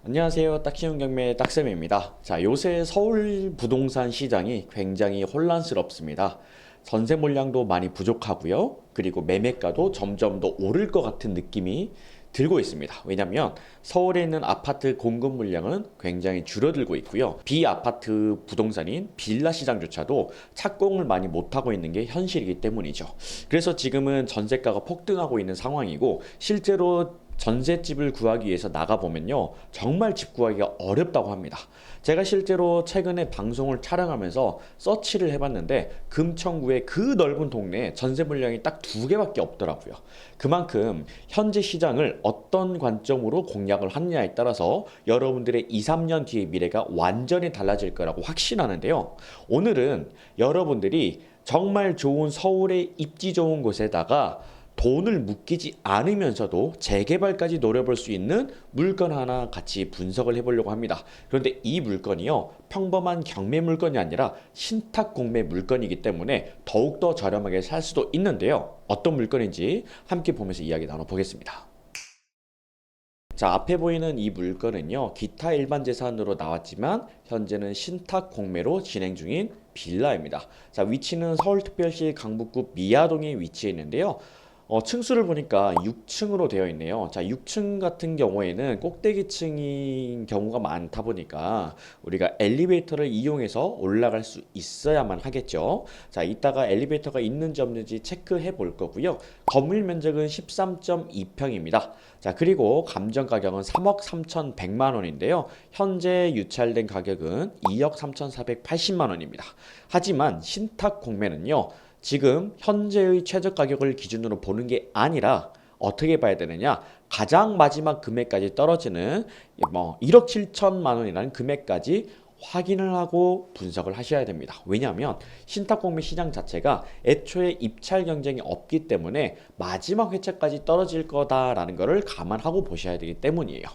안녕하세요. 딱쉬운 경매 딱쌤입니다. 자, 요새 서울 부동산 시장이 굉장히 혼란스럽습니다. 전세 물량도 많이 부족하고요. 그리고 매매가도 점점 더 오를 것 같은 느낌이 들고 있습니다. 왜냐하면 서울에 있는 아파트 공급 물량은 굉장히 줄어들고 있고요. 비아파트 부동산인 빌라 시장조차도 착공을 많이 못하고 있는 게 현실이기 때문이죠. 그래서 지금은 전세가가 폭등하고 있는 상황이고 실제로 전셋집을 구하기 위해서 나가보면요. 정말 집 구하기가 어렵다고 합니다. 제가 실제로 최근에 방송을 촬영하면서 서치를 해봤는데 금천구의 그 넓은 동네에 전세 물량이 딱 두 개밖에 없더라고요. 그만큼 현재 시장을 어떤 관점으로 공략을 하느냐에 따라서 여러분들의 2, 3년 뒤의 미래가 완전히 달라질 거라고 확신하는데요. 오늘은 여러분들이 정말 좋은 서울의 입지 좋은 곳에다가 돈을 묶이지 않으면서도 재개발까지 노려볼 수 있는 물건 하나 같이 분석을 해보려고 합니다. 그런데 이 물건이요, 평범한 경매 물건이 아니라 신탁 공매 물건이기 때문에 더욱더 저렴하게 살 수도 있는데요. 어떤 물건인지 함께 보면서 이야기 나눠보겠습니다. 자, 앞에 보이는 이 물건은요, 기타 일반 재산으로 나왔지만 현재는 신탁 공매로 진행 중인 빌라입니다. 자, 위치는 서울특별시 강북구 미아동에 위치해 있는데요. 층수를 보니까 6층으로 되어 있네요. 자, 6층 같은 경우에는 꼭대기층인 경우가 많다 보니까 우리가 엘리베이터를 이용해서 올라갈 수 있어야만 하겠죠. 자, 이따가 엘리베이터가 있는지 없는지 체크해 볼 거고요. 건물 면적은 13.2평입니다. 자, 그리고 감정 가격은 3억 3,100만 원인데요. 현재 유찰된 가격은 2억 3,480만 원입니다. 하지만 신탁 공매는요, 지금 현재의 최저 가격을 기준으로 보는 게 아니라 어떻게 봐야 되느냐? 가장 마지막 금액까지 떨어지는 1억 7천만 원이라는 금액까지 확인을 하고 분석을 하셔야 됩니다. 왜냐하면 신탁공매 시장 자체가 애초에 입찰 경쟁이 없기 때문에 마지막 회차까지 떨어질 거다라는 것을 감안하고 보셔야 되기 때문이에요.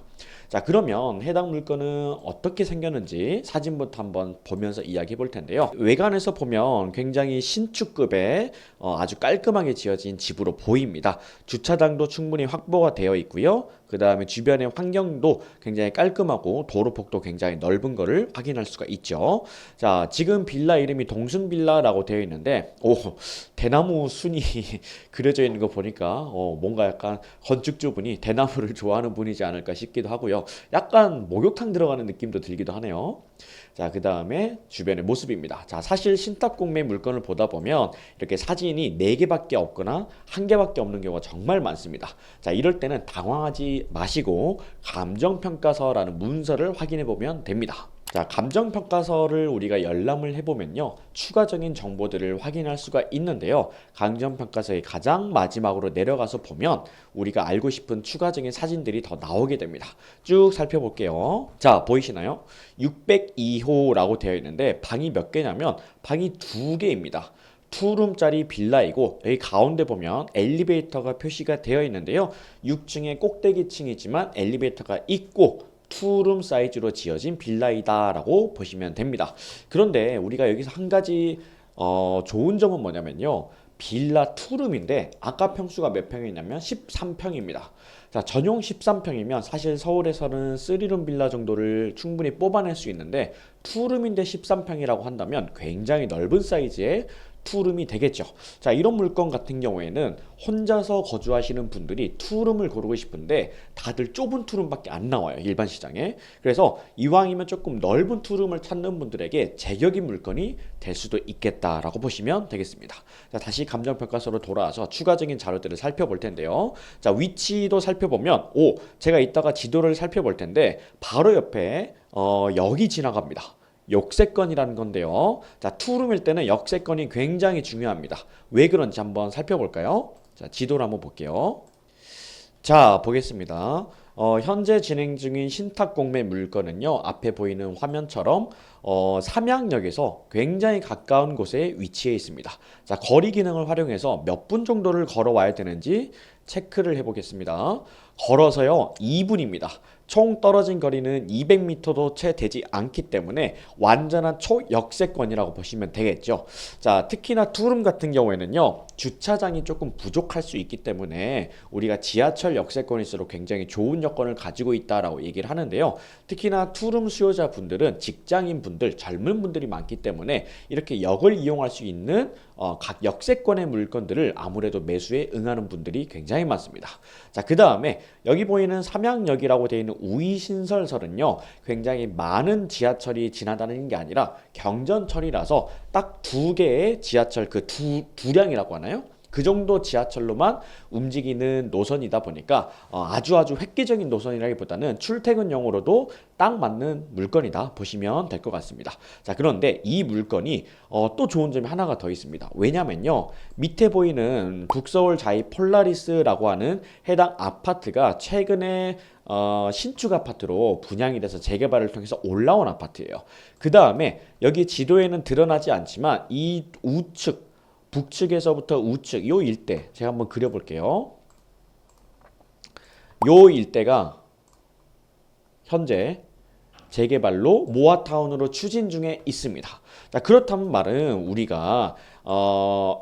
자, 그러면 해당 물건은 어떻게 생겼는지 사진부터 한번 보면서 이야기해 볼 텐데요. 외관에서 보면 굉장히 신축급의 아주 깔끔하게 지어진 집으로 보입니다. 주차장도 충분히 확보가 되어 있고요. 그 다음에 주변의 환경도 굉장히 깔끔하고 도로폭도 굉장히 넓은 거를 확인할 수가 있죠. 자, 지금 빌라 이름이 동순빌라라고 되어 있는데, 대나무 순이 그려져 있는 거 보니까 뭔가 약간 건축주분이 대나무를 좋아하는 분이지 않을까 싶기도 하고요. 약간 목욕탕 들어가는 느낌도 들기도 하네요. 자, 그 다음에 주변의 모습입니다. 자, 사실 신탁공매 물건을 보다 보면 이렇게 사진이 4개밖에 없거나 1개밖에 없는 경우가 정말 많습니다. 자, 이럴 때는 당황하지 마시고 감정평가서라는 문서를 확인해 보면 됩니다. 자, 감정평가서를 우리가 열람을 해보면요, 추가적인 정보들을 확인할 수가 있는데요. 감정평가서의 가장 마지막으로 내려가서 보면 우리가 알고 싶은 추가적인 사진들이 더 나오게 됩니다. 쭉 살펴볼게요. 자, 보이시나요? 602호라고 되어 있는데 방이 몇 개냐면 방이 2개입니다. 투룸짜리 빌라이고 여기 가운데 보면 엘리베이터가 표시가 되어 있는데요. 6층의 꼭대기층이지만 엘리베이터가 있고 투룸 사이즈로 지어진 빌라이다라고 보시면 됩니다. 그런데 우리가 여기서 한 가지 좋은 점은 뭐냐면요. 빌라 투룸인데 아까 평수가 몇 평이냐면 13평입니다. 자, 전용 13평이면 사실 서울에서는 3룸 빌라 정도를 충분히 뽑아낼 수 있는데 투룸인데 13평이라고 한다면 굉장히 넓은 사이즈의 투룸이 되겠죠. 자, 이런 물건 같은 경우에는 혼자서 거주하시는 분들이 투룸을 고르고 싶은데 다들 좁은 투룸밖에 안 나와요, 일반 시장에. 그래서 이왕이면 조금 넓은 투룸을 찾는 분들에게 제격인 물건이 될 수도 있겠다라고 보시면 되겠습니다. 자, 다시 감정평가서로 돌아와서 추가적인 자료들을 살펴볼 텐데요. 자, 위치도 살펴보면 제가 이따가 지도를 살펴볼 텐데 바로 옆에 여기 지나갑니다. 역세권이라는 건데요. 자, 투룸일 때는 역세권이 굉장히 중요합니다. 왜 그런지 한번 살펴볼까요? 자, 지도를 한번 볼게요. 자, 보겠습니다. 현재 진행 중인 신탁공매 물건은요, 앞에 보이는 화면처럼 삼양역에서 굉장히 가까운 곳에 위치해 있습니다. 자, 거리 기능을 활용해서 몇 분 정도를 걸어와야 되는지 체크를 해보겠습니다. 걸어서요, 2분입니다. 총 떨어진 거리는 200m도 채 되지 않기 때문에 완전한 초역세권이라고 보시면 되겠죠. 자, 특히나 투룸 같은 경우에는요, 주차장이 조금 부족할 수 있기 때문에 우리가 지하철 역세권일수록 굉장히 좋은 여건을 가지고 있다라고 얘기를 하는데요. 특히나 투룸 수요자분들은 직장인 분들, 젊은 분들이 많기 때문에 이렇게 역을 이용할 수 있는 각 역세권의 물건들을 아무래도 매수에 응하는 분들이 굉장히 많습니다. 자, 그 다음에 여기 보이는 삼양역이라고 되어 있는 우이신설설은요, 굉장히 많은 지하철이 지나다니는 게 아니라 경전철이라서 딱 두 개의 지하철 그 두량이라고 하나요? 그 정도 지하철로만 움직이는 노선이다 보니까 아주 획기적인 노선이라기보다는 출퇴근용으로도 딱 맞는 물건이다 보시면 될 것 같습니다. 자, 그런데 이 물건이 또 좋은 점이 하나가 더 있습니다. 왜냐면요, 밑에 보이는 북서울 자이 폴라리스라고 하는 해당 아파트가 최근에 신축 아파트로 분양이 돼서 재개발을 통해서 올라온 아파트예요. 그 다음에 여기 지도에는 드러나지 않지만 이 우측, 북측에서부터 우측 요 일대 제가 한번 그려볼게요. 요 일대가 현재 재개발로 모아타운으로 추진 중에 있습니다. 자, 그렇다면 말은 우리가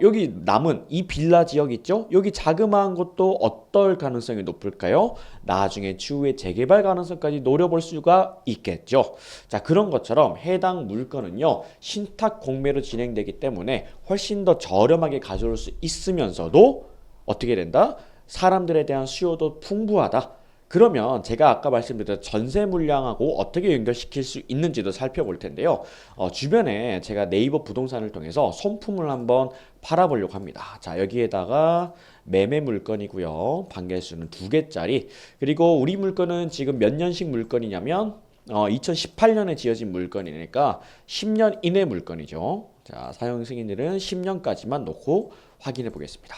여기 남은 이 빌라 지역 있죠? 여기 자그마한 것도 어떨 가능성이 높을까요? 나중에 추후에 재개발 가능성까지 노려볼 수가 있겠죠. 자, 그런 것처럼 해당 물건은요, 신탁 공매로 진행되기 때문에 훨씬 더 저렴하게 가져올 수 있으면서도 어떻게 된다? 사람들에 대한 수요도 풍부하다. 그러면 제가 아까 말씀드렸던 전세 물량하고 어떻게 연결시킬 수 있는지도 살펴볼 텐데요. 주변에 제가 네이버 부동산을 통해서 손품을 한번 팔아보려고 합니다. 자, 여기에다가 매매 물건이고요. 반개수는 2개짜리. 그리고 우리 물건은 지금 몇 년식 물건이냐면 2018년에 지어진 물건이니까 10년 이내 물건이죠. 자, 사용 승인일은 10년까지만 놓고 확인해 보겠습니다.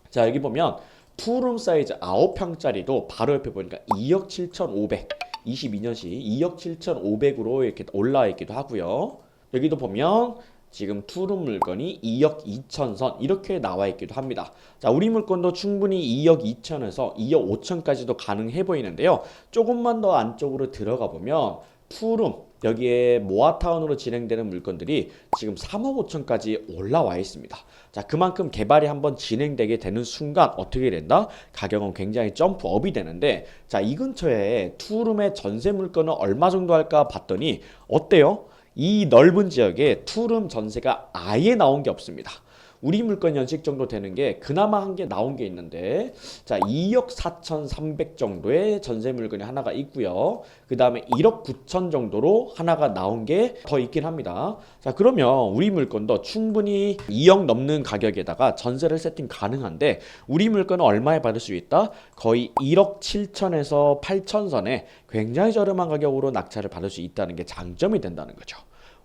자, 여기 보면 투룸 사이즈 9평짜리도 바로 옆에 보니까 2억 7,500, 22년식 2억 7,500으로 이렇게 올라와 있기도 하고요. 여기도 보면 지금 투룸 물건이 2억 2천선 이렇게 나와 있기도 합니다. 자, 우리 물건도 충분히 2억 2천에서 2억 5천까지도 가능해 보이는데요. 조금만 더 안쪽으로 들어가 보면 투룸 여기에 모아타운으로 진행되는 물건들이 지금 3억 5천까지 올라와 있습니다. 자, 그만큼 개발이 한번 진행되게 되는 순간 어떻게 된다? 가격은 굉장히 점프업이 되는데, 자, 이 근처에 투룸의 전세 물건은 얼마 정도 할까 봤더니 어때요? 이 넓은 지역에 투룸 전세가 아예 나온 게 없습니다. 우리 물건 연식 정도 되는 게 그나마 한 개 나온 게 있는데, 자, 2억 4,300 정도의 전세 물건이 하나가 있고요. 그 다음에 1억 9천 정도로 하나가 나온 게 더 있긴 합니다. 자, 그러면 우리 물건도 충분히 2억 넘는 가격에다가 전세를 세팅 가능한데, 우리 물건은 얼마에 받을 수 있다? 거의 1억 7천에서 8천 선에 굉장히 저렴한 가격으로 낙찰을 받을 수 있다는 게 장점이 된다는 거죠.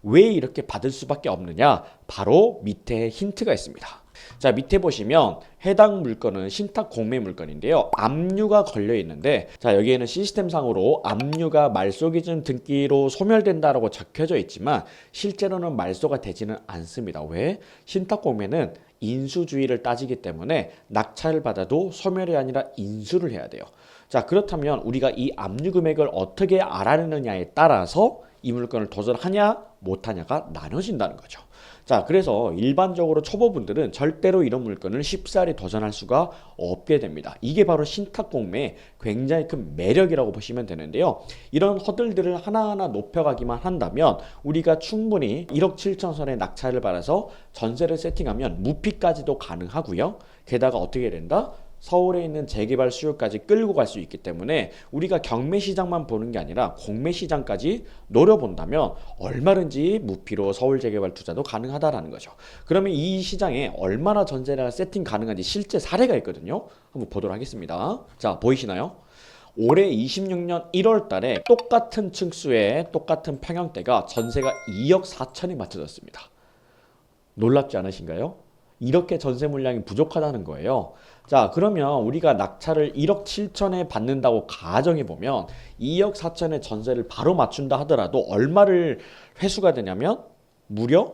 왜 이렇게 받을 수밖에 없느냐? 바로 밑에 힌트가 있습니다. 자, 밑에 보시면 해당 물건은 신탁 공매 물건인데요. 압류가 걸려 있는데, 자, 여기에는 시스템상으로 압류가 말소 기준 등기로 소멸된다라고 적혀져 있지만 실제로는 말소가 되지는 않습니다. 왜? 신탁 공매는 인수주의를 따지기 때문에 낙찰을 받아도 소멸이 아니라 인수를 해야 돼요. 자, 그렇다면 우리가 이 압류 금액을 어떻게 알아내느냐에 따라서 이 물건을 도전하냐 못하냐가 나눠진다는 거죠. 자, 그래서 일반적으로 초보분들은 절대로 이런 물건을 쉽사리 도전할 수가 없게 됩니다. 이게 바로 신탁공매의 굉장히 큰 매력이라고 보시면 되는데요. 이런 허들들을 하나하나 높여가기만 한다면 우리가 충분히 1억 7천 선의 낙찰을 받아서 전세를 세팅하면 무피까지도 가능하고요. 게다가 어떻게 된다? 서울에 있는 재개발 수요까지 끌고 갈 수 있기 때문에 우리가 경매 시장만 보는 게 아니라 공매 시장까지 노려본다면 얼마든지 무피로 서울 재개발 투자도 가능하다라는 거죠. 그러면 이 시장에 얼마나 전세가 세팅 가능한지 실제 사례가 있거든요. 한번 보도록 하겠습니다. 자, 보이시나요? 올해 26년 1월 달에 똑같은 층수의 똑같은 평형대가 전세가 2억 4천이 맞춰졌습니다. 놀랍지 않으신가요? 이렇게 전세 물량이 부족하다는 거예요. 자, 그러면 우리가 낙찰을 1억 7천에 받는다고 가정해 보면 2억 4천의 전세를 바로 맞춘다 하더라도 얼마를 회수가 되냐면 무려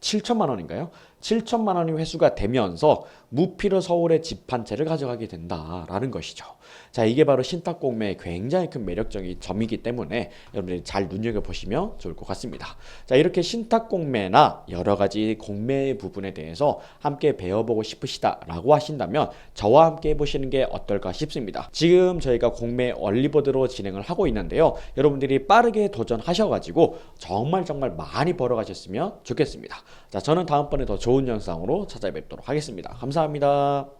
7천만 원인가요? 7천만 원이 회수가 되면서 무피로 서울에 집 한 채를 가져가게 된다라는 것이죠. 자, 이게 바로 신탁공매의 굉장히 큰 매력적인 점이기 때문에 여러분들이 잘 눈여겨보시면 좋을 것 같습니다. 자, 이렇게 신탁공매나 여러 가지 공매 부분에 대해서 함께 배워보고 싶으시다라고 하신다면 저와 함께 해보시는 게 어떨까 싶습니다. 지금 저희가 공매 얼리버드로 진행을 하고 있는데요. 여러분들이 빠르게 도전하셔가지고 정말 많이 벌어가셨으면 좋겠습니다. 자, 저는 다음번에 더 좋은 영상으로 찾아뵙도록 하겠습니다. 감사합니다.